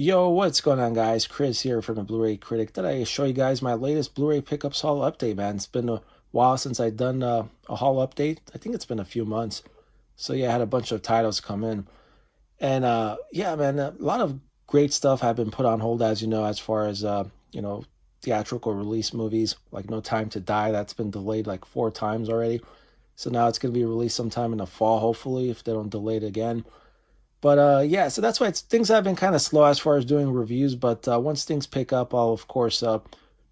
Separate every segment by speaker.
Speaker 1: Yo, what's going on, guys? Chris here from the Blu-ray Critic. Thought I show you guys my latest Blu-ray Pickups haul update, man. It's been a while since I've done a haul update. I think it's been a few months. So yeah, I had a bunch of titles come in. And yeah, man, a lot of great stuff have been put on hold, as you know, as far as theatrical release movies, like No Time to Die. That's been delayed like 4 times already. So now it's going to be released sometime in the fall, hopefully, if they don't delay it again. But yeah, so that's why things have been kind of slow as far as doing reviews. But once things pick up, I'll, of course,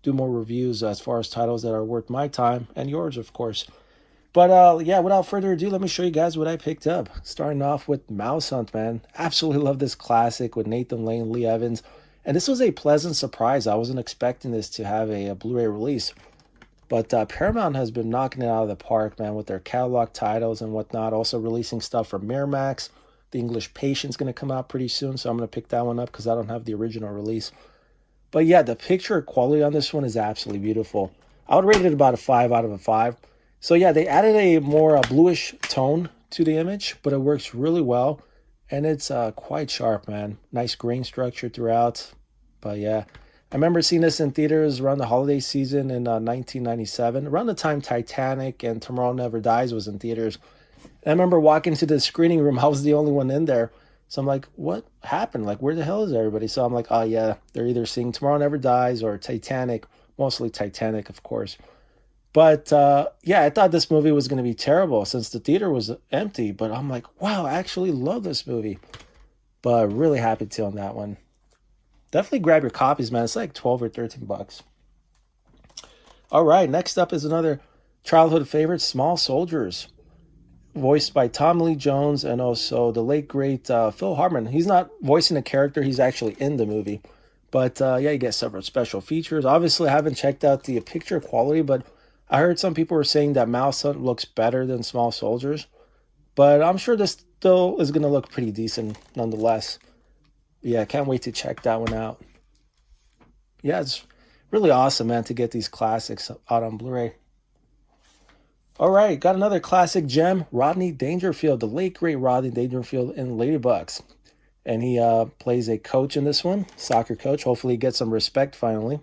Speaker 1: do more reviews as far as titles that are worth my time and yours, of course. But yeah, without further ado, let me show you guys what I picked up. Starting off with Mousehunt, man. Absolutely love this classic with Nathan Lane, Lee Evans. And this was a pleasant surprise. I wasn't expecting this to have a Blu-ray release. But Paramount has been knocking it out of the park, man, with their catalog titles and whatnot. Also releasing stuff from Miramax. The English Patient's going to come out pretty soon, so I'm going to pick that one up because I don't have the original release. But yeah, the picture quality on this one is absolutely beautiful. I would rate it about a 5 out of a 5. So yeah, they added a more bluish tone to the image, but it works really well. And it's quite sharp, man. Nice grain structure throughout. But yeah, I remember seeing this in theaters around the holiday season in 1997. Around the time Titanic and Tomorrow Never Dies was in theaters. And I remember walking to the screening room. I was the only one in there. So I'm like, what happened? Like, where the hell is everybody? So I'm like, oh, yeah, they're either seeing Tomorrow Never Dies or Titanic. Mostly Titanic, of course. But, yeah, I thought this movie was going to be terrible since the theater was empty. But I'm like, wow, I actually love this movie. But really happy to on that one. Definitely grab your copies, man. It's like 12 or 13 bucks. All right, next up is another childhood favorite, Small Soldiers. Voiced by Tom Lee Jones and also the late, great Phil Hartman. He's not voicing a character. He's actually in the movie. But, yeah, you get several special features. Obviously, I haven't checked out the picture quality, but I heard some people were saying that Mousehunt looks better than Small Soldiers. But I'm sure this still is going to look pretty decent nonetheless. Yeah, I can't wait to check that one out. Yeah, it's really awesome, man, to get these classics out on Blu-ray. All right, got another classic gem, Rodney Dangerfield, the late great Rodney Dangerfield in Ladybugs. And he plays a coach in this one, soccer coach. Hopefully he gets some respect finally.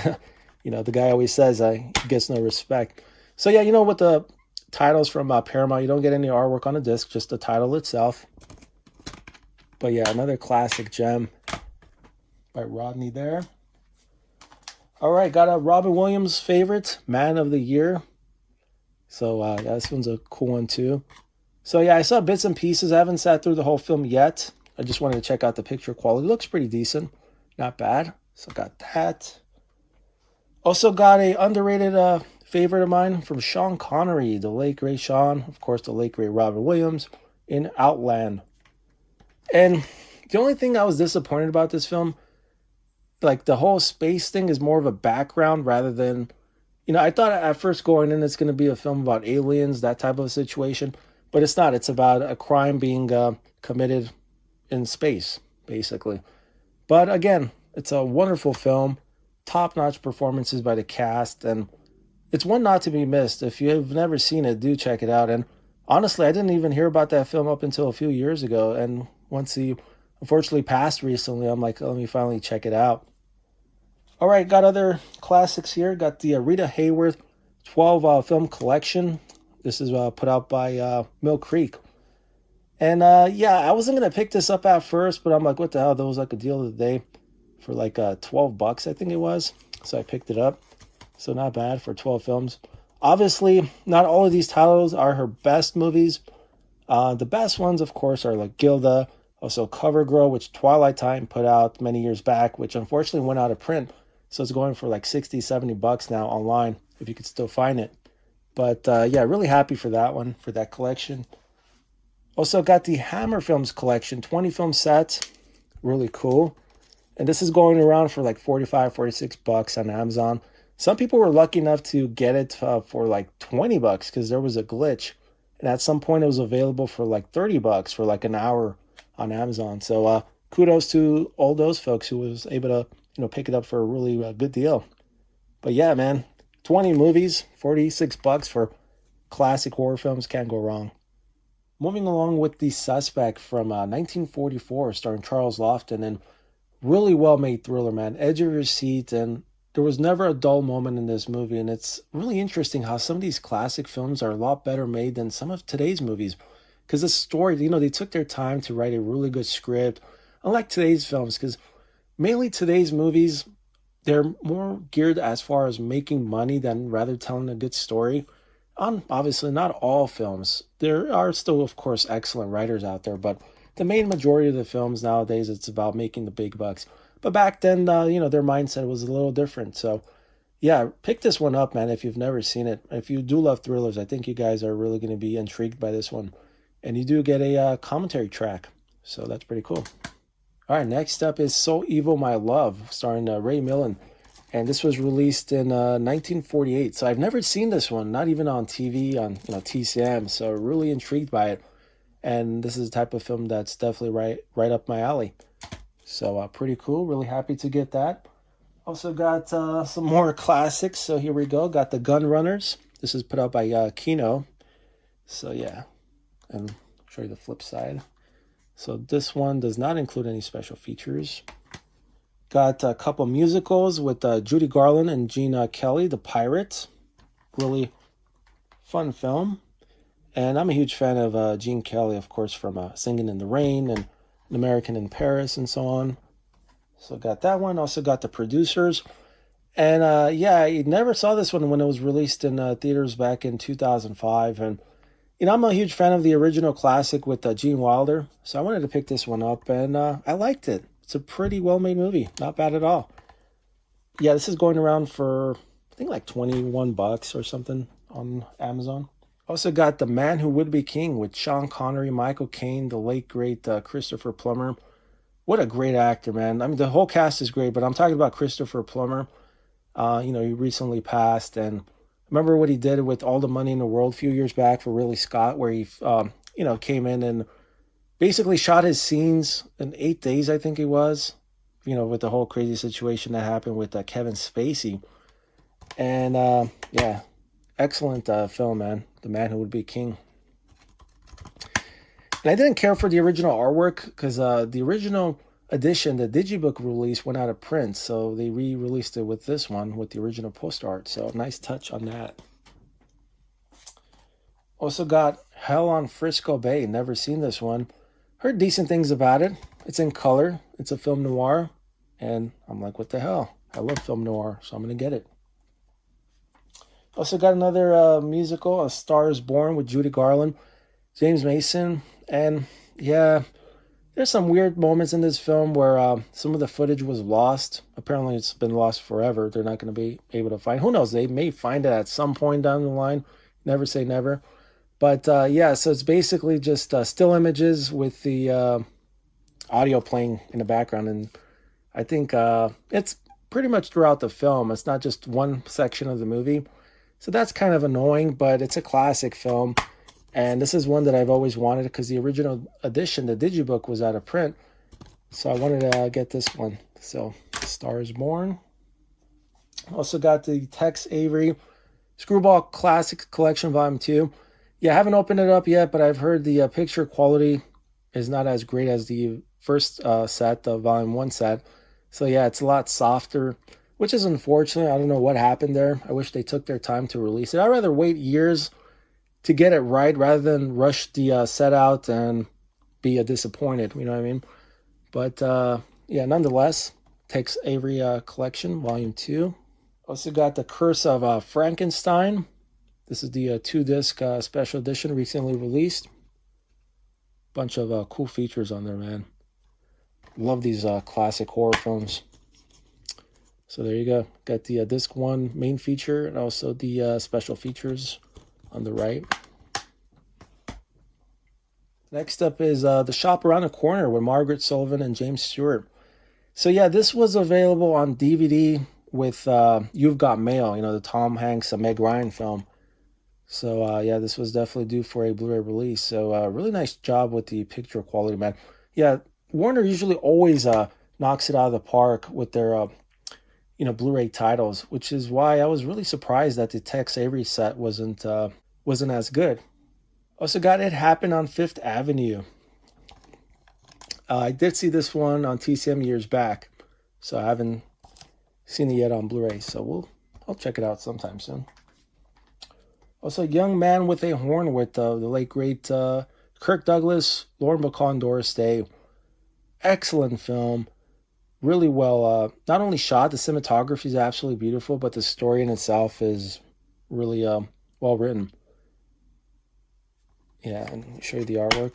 Speaker 1: You know, the guy always says he gets no respect. So yeah, you know, with the titles from Paramount, you don't get any artwork on the disc, just the title itself. But yeah, another classic gem by Rodney there. All right, got a Robin Williams favorite, Man of the Year. So, yeah, this one's a cool one, too. So, yeah, I saw bits and pieces. I haven't sat through the whole film yet. I just wanted to check out the picture quality. It looks pretty decent. Not bad. So, got that. Also got a underrated favorite of mine from Sean Connery, the late, great Sean. Of course, the late, great Robin Williams in Outland. And the only thing I was disappointed about this film, like, the whole space thing is more of a background rather than... You know, I thought at first going in it's going to be a film about aliens, that type of situation. But it's not. It's about a crime being committed in space, basically. But again, it's a wonderful film. Top-notch performances by the cast. And it's one not to be missed. If you've never seen it, do check it out. And honestly, I didn't even hear about that film up until a few years ago. And once he unfortunately passed recently, I'm like, let me finally check it out. All right, got other classics here. Got the Rita Hayworth 12 film collection. This is put out by Mill Creek. And yeah, I wasn't going to pick this up at first, but I'm like, what the hell? That was like a deal of the day for like 12 bucks, I think it was. So I picked it up. So not bad for 12 films. Obviously, not all of these titles are her best movies. The best ones, of course, are like Gilda, also CoverGirl, which Twilight Time put out many years back, which unfortunately went out of print. So it's going for like 60, 70 bucks now online, if you could still find it. But yeah, really happy for that one, for that collection. Also got the Hammer Films collection, 20 film sets. Really cool. And this is going around for like 45, 46 bucks on Amazon. Some people were lucky enough to get it for like 20 bucks because there was a glitch. And at some point it was available for like 30 bucks for like an hour on Amazon. So kudos to all those folks who was able to pick it up for a really good deal. But yeah, man, 20 movies, 46 bucks for classic horror films, can't go wrong. Moving along with The Suspect from 1944, starring Charles Laughton. And Really well made thriller, man. Edge of your seat, and there was never a dull moment in this movie. And it's really interesting how some of these classic films are a lot better made than some of today's movies. Because the story, they took their time to write a really good script, unlike today's films, because mainly today's movies, they're more geared as far as making money than rather telling a good story. On obviously not all films. There are still, of course, excellent writers out there, but the main majority of the films nowadays, it's about making the big bucks. But back then, their mindset was a little different. So, yeah, pick this one up, man, if you've never seen it. If you do love thrillers, I think you guys are really going to be intrigued by this one. And you do get a commentary track. So that's pretty cool. All right, next up is So Evil My Love, starring Ray Milland. And this was released in 1948. So I've never seen this one, not even on TV, on TCM. So really intrigued by it. And this is the type of film that's definitely right up my alley. So pretty cool. Really happy to get that. Also got some more classics. So here we go. Got The Gun Runners. This is put out by Kino. So yeah. And I'll show you the flip side. So this one does not include any special features. Got a couple musicals with Judy Garland and Gene Kelly, The Pirate. Really fun film. And I'm a huge fan of Gene Kelly, of course, from Singing in the Rain and An American in Paris and so on. So got that one. Also got The Producers. And yeah, I never saw this one when it was released in theaters back in 2005. And I'm a huge fan of the original classic with Gene Wilder, so I wanted to pick this one up, and I liked it. It's a pretty well-made movie. Not bad at all. Yeah, this is going around for, I think, like $21 or something on Amazon. Also got The Man Who Would Be King with Sean Connery, Michael Caine, the late, great Christopher Plummer. What a great actor, man. I mean, the whole cast is great, but I'm talking about Christopher Plummer. He recently passed, and remember what he did with All the Money in the World a few years back for Ridley Scott, where he, came in and basically shot his scenes in 8 days, I think it was, with the whole crazy situation that happened with Kevin Spacey. And, yeah, excellent film, man. The Man Who Would Be King. And I didn't care for the original artwork because the original edition, the digibook release, went out of print, so they re-released it with this one with the original poster art. So nice touch on that. Also got Hell on Frisco Bay. Never seen this one. Heard decent things about it. It's in color. It's a film noir, and I'm like, what the hell? I love film noir, so I'm gonna get it. Also got another musical, A Star Is Born, with Judy Garland, James Mason, and yeah. There's some weird moments in this film where some of the footage was lost. Apparently, it's been lost forever. They're not going to be able to find. Who knows? They may find it at some point down the line. Never say never. But yeah, so it's basically just still images with the audio playing in the background. And I think it's pretty much throughout the film. It's not just one section of the movie. So that's kind of annoying, but it's a classic film. And this is one that I've always wanted because the original edition, the digibook, was out of print. So I wanted to get this one. So, Star Is Born. Also got the Tex Avery Screwball Classics Collection Volume 2. Yeah, I haven't opened it up yet, but I've heard the picture quality is not as great as the first set, the Volume 1 set. So yeah, it's a lot softer, which is unfortunate. I don't know what happened there. I wish they took their time to release it. I'd rather wait years to get it right rather than rush the set out and be disappointed, you know what I mean? But yeah, nonetheless, Tex Avery Collection, Volume 2. Also got The Curse of Frankenstein. This is the 2-disc special edition recently released. Bunch of cool features on there, man. Love these classic horror films. So there you go. Got the disc 1 main feature and also the special features on the right. Next up is The Shop Around the Corner with Margaret, Sullivan, and James Stewart. So yeah, this was available on DVD with You've Got Mail, the Tom Hanks, Meg Ryan film. So yeah, this was definitely due for a Blu-ray release. So really nice job with the picture quality, man. Yeah, Warner usually always knocks it out of the park with their Blu-ray titles, which is why I was really surprised that the Tex Avery set wasn't as good. Also got It Happened on Fifth Avenue. I did see this one on TCM years back. So I haven't seen it yet on Blu-ray, so I'll check it out sometime soon. Also, Young Man with a Horn with the late great Kirk Douglas, Lauren Bacall, and Doris Day. Excellent film. Really well, not only shot, the cinematography is absolutely beautiful, but the story in itself is really well written. Yeah, and let me show you the artwork.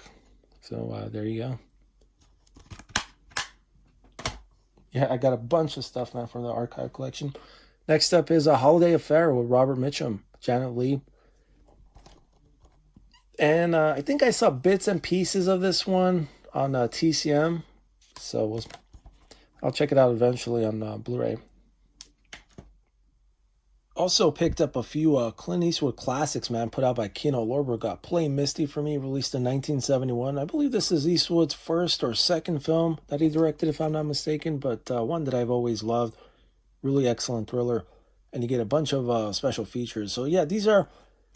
Speaker 1: So there you go. Yeah, I got a bunch of stuff, man, from the archive collection. Next up is A Holiday Affair with Robert Mitchum, Janet Leigh. And I think I saw bits and pieces of this one on TCM. So I'll check it out eventually on Blu-ray. Also picked up a few Clint Eastwood classics, man, put out by Kino. Lorber got Play Misty for me, released in 1971. I believe this is Eastwood's first or second film that he directed, if I'm not mistaken, but one that I've always loved. Really excellent thriller, and you get a bunch of special features. So yeah, these are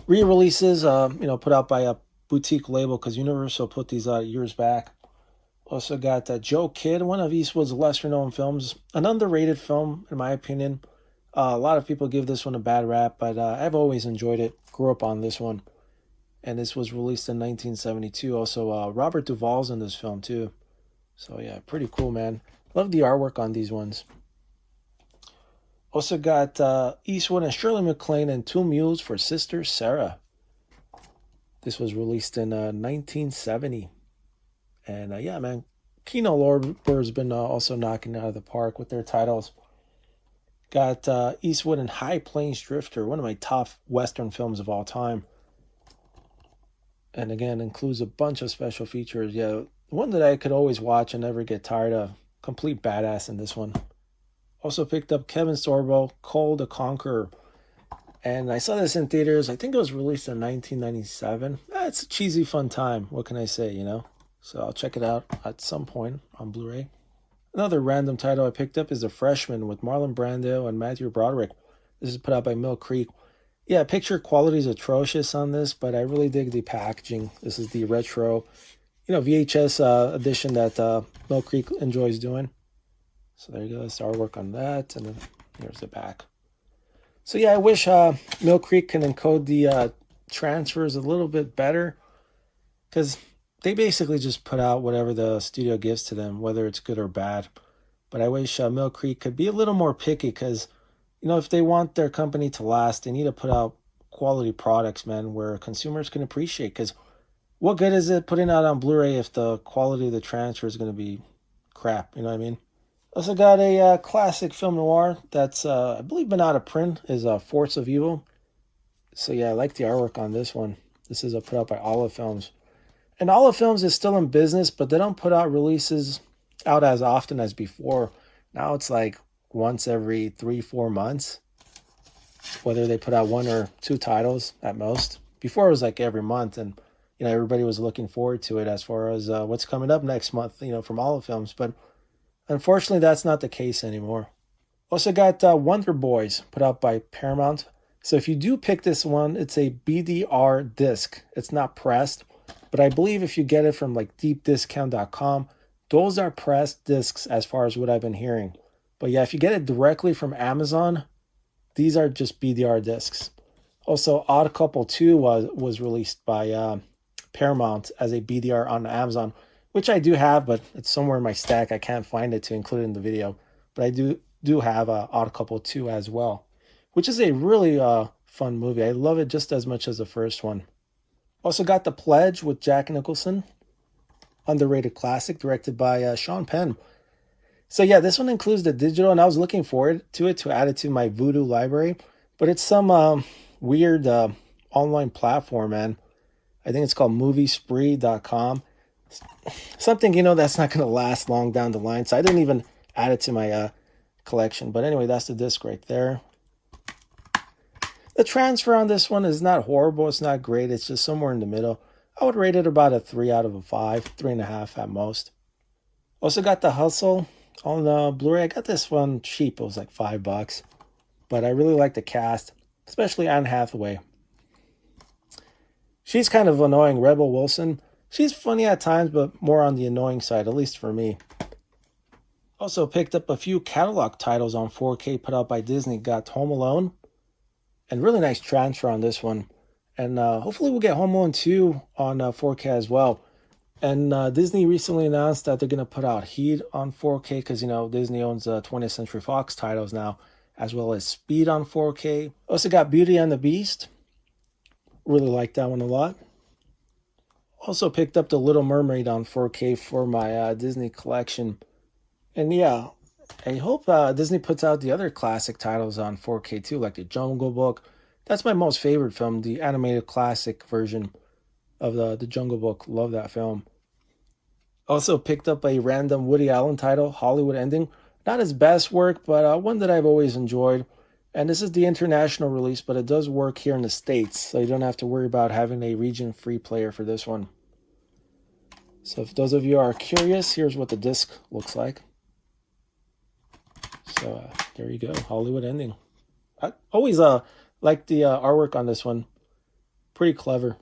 Speaker 1: re-releases, put out by a boutique label because Universal put these out years back. Also got Joe Kidd, one of Eastwood's lesser-known films, an underrated film, in my opinion. A lot of people give this one a bad rap, but I've always enjoyed it. Grew up on this one. And this was released in 1972. Also, Robert Duvall's in this film, too. So, yeah, pretty cool, man. Love the artwork on these ones. Also got Eastwood and Shirley MacLaine and Two Mules for Sister Sarah. This was released in 1970. And, yeah, man, Kino Lorber's been also knocking out of the park with their titles. Got Eastwood and High Plains Drifter, one of my top Western films of all time. And again, includes a bunch of special features. Yeah, one that I could always watch and never get tired of. Complete badass in this one. Also picked up Kevin Sorbo, Cole the Conqueror. And I saw this in theaters. I think it was released in 1997. It's a cheesy, fun time. What can I say, So I'll check it out at some point on Blu-ray. Another random title I picked up is The Freshman with Marlon Brando and Matthew Broderick. This is put out by Mill Creek. Yeah, picture quality is atrocious on this, but I really dig the packaging. This is the retro, VHS edition that Mill Creek enjoys doing. So there you go. That's the artwork on that, and then here's the back. So yeah, I wish Mill Creek can encode the transfers a little bit better, because they basically just put out whatever the studio gives to them, whether it's good or bad. But I wish Mill Creek could be a little more picky because, if they want their company to last, they need to put out quality products, man, where consumers can appreciate. Because what good is it putting out on Blu-ray if the quality of the transfer is going to be crap? You know what I mean? Also got a classic film noir that's, I believe, been out of print, is Force of Evil. So yeah, I like the artwork on this one. This is put out by Olive Films. And Olive Films is still in business, but they don't put out releases out as often as before. Now it's like once every 3-4 months, whether they put out 1 or 2 titles at most. Before it was like every month, and everybody was looking forward to it as far as what's coming up next month, from Olive Films. But unfortunately, that's not the case anymore. Also got Wonder Boys put out by Paramount. So if you do pick this one, it's a BDR disc. It's not pressed. But I believe if you get it from like deepdiscount.com, those are pressed discs as far as what I've been hearing. But yeah, if you get it directly from Amazon, these are just BDR discs. Also, Odd Couple 2 was released by Paramount as a BDR on Amazon, which I do have, but it's somewhere in my stack. I can't find it to include in the video. But I do have Odd Couple 2 as well, which is a really fun movie. I love it just as much as the first one. Also got The Pledge with Jack Nicholson, underrated classic, directed by Sean Penn. So yeah, this one includes the digital, and I was looking forward to it to add it to my Vudu library, but it's some weird online platform, man. I think it's called moviespree.com. Something, that's not going to last long down the line, so I didn't even add it to my collection. But anyway, that's the disc right there. The transfer on this one is not horrible. It's not great. It's just somewhere in the middle. I would rate it about a 3 out of a 5, 3.5 at most. Also got The Hustle on Blu-ray. I got this one cheap. It was like $5. But I really like the cast, especially Anne Hathaway. She's kind of annoying, Rebel Wilson. She's funny at times, but more on the annoying side, at least for me. Also picked up a few catalog titles on 4K put out by Disney. Got Home Alone, and really nice transfer on this one. And hopefully we'll get Home Alone 2 on 4K as well. And Disney recently announced that they're going to put out Heat on 4K because, you know, Disney owns 20th Century Fox titles now, as well as Speed on 4K. Also got Beauty and the Beast. Really like that one a lot. Also picked up The Little Mermaid on 4K for my Disney collection. And yeah, I hope Disney puts out the other classic titles on 4K too, like The Jungle Book. That's my most favorite film, the animated classic version of the Jungle Book. Love that film. Also picked up a random Woody Allen title, Hollywood Ending. Not his best work, but one that I've always enjoyed. And this is the international release, but it does work here in the States, so you don't have to worry about having a region-free player for this one. So if those of you are curious, here's what the disc looks like. So there you go, Hollywood Ending. I always like the artwork on this one. Pretty clever.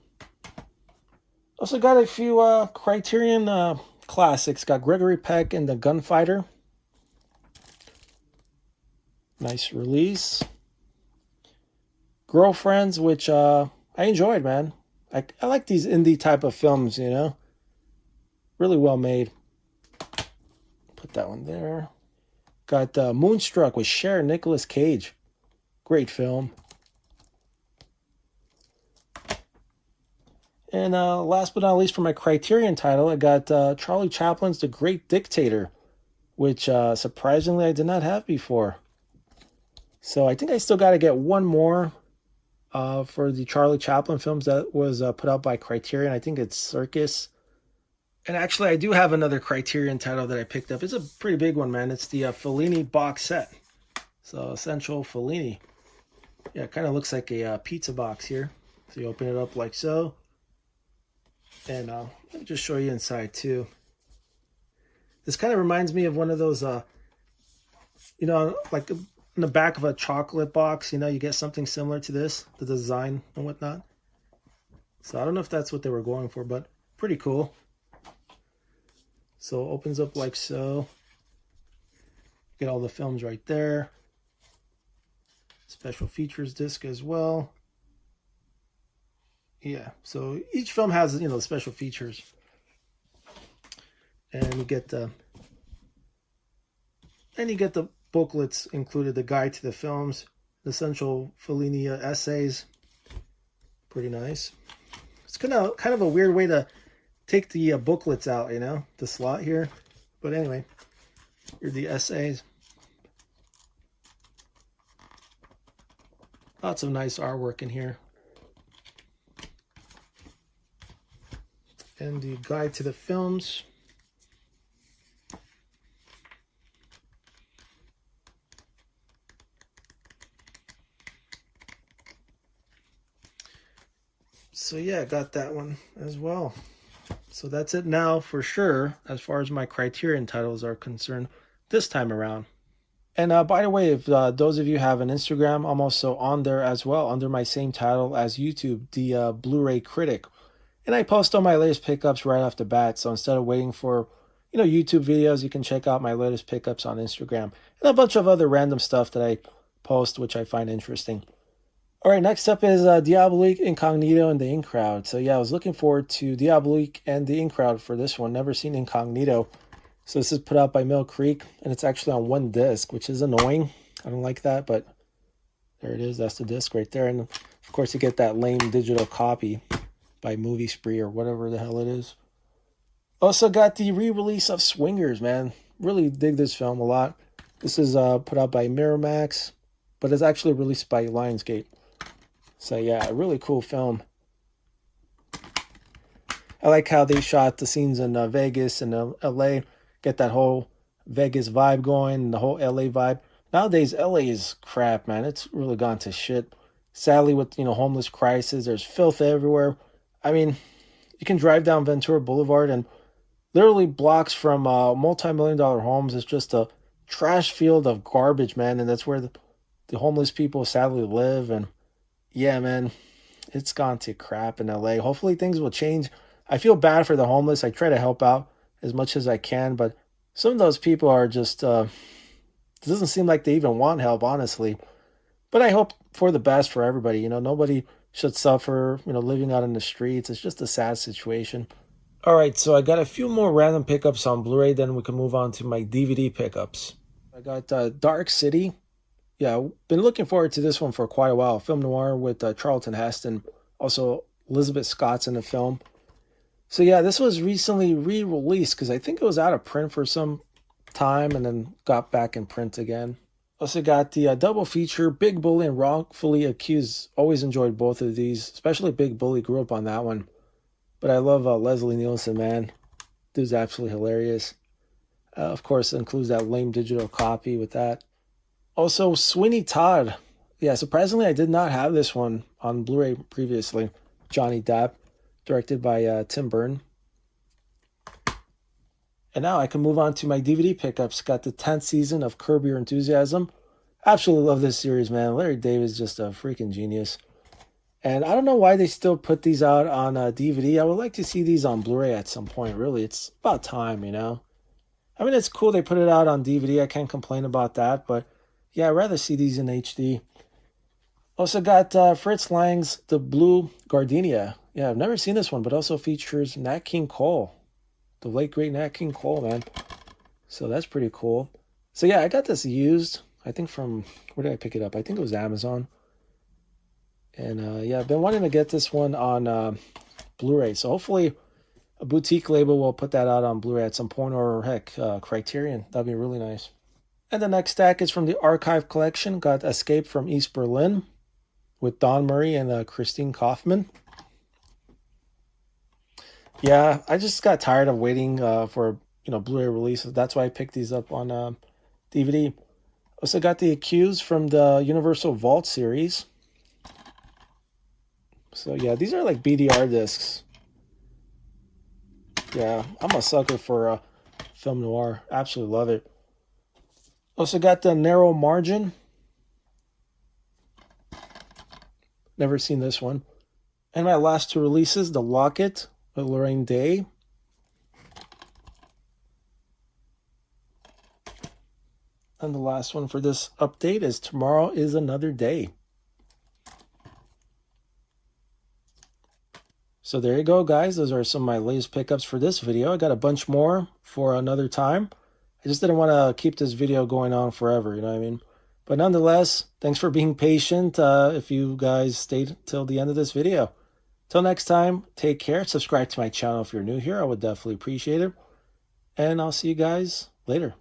Speaker 1: Also got a few Criterion classics. Got Gregory, Peck, and the Gunfighter. Nice release. Girlfriends, which I enjoyed, man. I like these indie type of films, you know. Really well made. Put that one there. Got Moonstruck with Cher and Nicolas Cage. Great film. And last but not least, for my Criterion title, I got Charlie Chaplin's The Great Dictator, which surprisingly I did not have before. So I think I still got to get one more for the Charlie Chaplin films that was put out by Criterion. I think it's Circus. And actually, I do have another Criterion title that I picked up. It's a pretty big one, man. It's the Fellini Box Set. So Essential Fellini. Yeah, it kind of looks like a pizza box here. So you open it up like so. And let me just show you inside too. This kind of reminds me of one of those, you know, like in the back of a chocolate box, you know, you get something similar to this, the design and whatnot. So I don't know if that's what they were going for, but pretty cool. So it opens up like so. Get all the films right there. Special features disc as well. Yeah, so each film has, you know, special features. And you get the booklets included, the guide to the films, the Essential Fellini essays. Pretty nice. It's kind of a weird way to take the booklets out, you know, the slot here. But anyway, here are the essays. Lots of nice artwork in here. And the guide to the films. So yeah, I got that one as well. So that's it now for sure, as far as my Criterion titles are concerned this time around. And by the way, if those of you have an Instagram, I'm also on there as well, under my same title as YouTube, the Blu-ray Critic. And I post all my latest pickups right off the bat. So instead of waiting for, you know, YouTube videos, you can check out my latest pickups on Instagram. And a bunch of other random stuff that I post, which I find interesting. All right, next up is Diabolique, Incognito, and the In Crowd. So yeah, I was looking forward to Diabolique and the In Crowd for this one. Never seen Incognito. So this is put out by Mill Creek, and it's actually on one disc, which is annoying. I don't like that, but there it is. That's the disc right there. And of course, you get that lame digital copy by Movie Spree or whatever the hell it is. Also got the re-release of Swingers, man. Really dig this film a lot. This is put out by Miramax, but it's actually released by Lionsgate. So yeah, a really cool film. I like how they shot the scenes in Vegas and LA. Get that whole Vegas vibe going and the whole LA vibe. Nowadays, LA is crap, man. It's really gone to shit. Sadly, with, you know, homeless crisis, there's filth everywhere. I mean, you can drive down Ventura Boulevard and literally blocks from multi-million-dollar homes. It's just a trash field of garbage, man. And that's where the homeless people sadly live. And yeah, man, it's gone to crap in LA. Hopefully things will change. I feel bad for the homeless. I try to help out as much as I can, but Some of those people are just, it doesn't seem like they even want help, honestly. But I hope for the best for everybody. Nobody should suffer, living out in the streets. It's just a sad situation. All right, so I got a few more random pickups on Blu-ray, then we can move on to my DVD pickups. I got Dark City. Yeah, I've been looking forward to this one for quite a while. Film noir with Charlton Heston, also Elizabeth Scott's in the film. So yeah, this was recently re-released because I think it was out of print for some time and then got back in print again. Also got the double feature, Big Bully and Wrongfully Accused. Always enjoyed both of these, especially Big Bully. Grew up on that one. But I love Leslie Nielsen, man. Dude's absolutely hilarious. Of course, it includes that lame digital copy with that. Also, Sweeney Todd. Yeah, surprisingly, I did not have this one on Blu-ray previously. Johnny Depp, directed by Tim Burton. And now I can move on to my DVD pickups. Got the 10th season of Curb Your Enthusiasm. Absolutely love this series, man. Larry David is just a freaking genius. And I don't know why they still put these out on DVD. I would like to see these on Blu-ray at some point, really. It's about time, I mean, it's cool they put it out on DVD. I can't complain about that. But, yeah, I'd rather see these in HD. Also got Fritz Lang's The Blue Gardenia. Yeah, I've never seen this one, but also features Nat King Cole. The late, great Nat King Cole, man. So that's pretty cool. So, yeah, I got this used. I think from, where did I pick it up? I think it was Amazon. And yeah, I've been wanting to get this one on Blu-ray. So hopefully a boutique label will put that out on Blu-ray at some point, or heck, Criterion. That'd be really nice. And the next stack is from the Archive Collection. Got Escape from East Berlin with Don Murray and Christine Kaufman. Yeah, I just got tired of waiting for Blu-ray release. That's why I picked these up on DVD. Also got The Accused from the Universal Vault series. So yeah, these are like BDR discs. Yeah, I'm a sucker for film noir. Absolutely love it. Also got The Narrow Margin. Never seen this one. And my last two releases, The Locket with Lorraine Day. And the last one for this update is Tomorrow is Another Day. So there you go, guys. Those are some of my latest pickups for this video. I got a bunch more for another time. I just didn't want to keep this video going on forever, you know what I mean? But nonetheless, thanks for being patient if you guys stayed till the end of this video. Till next time, take care. Subscribe to my channel if you're new here. I would definitely appreciate it. And I'll see you guys later.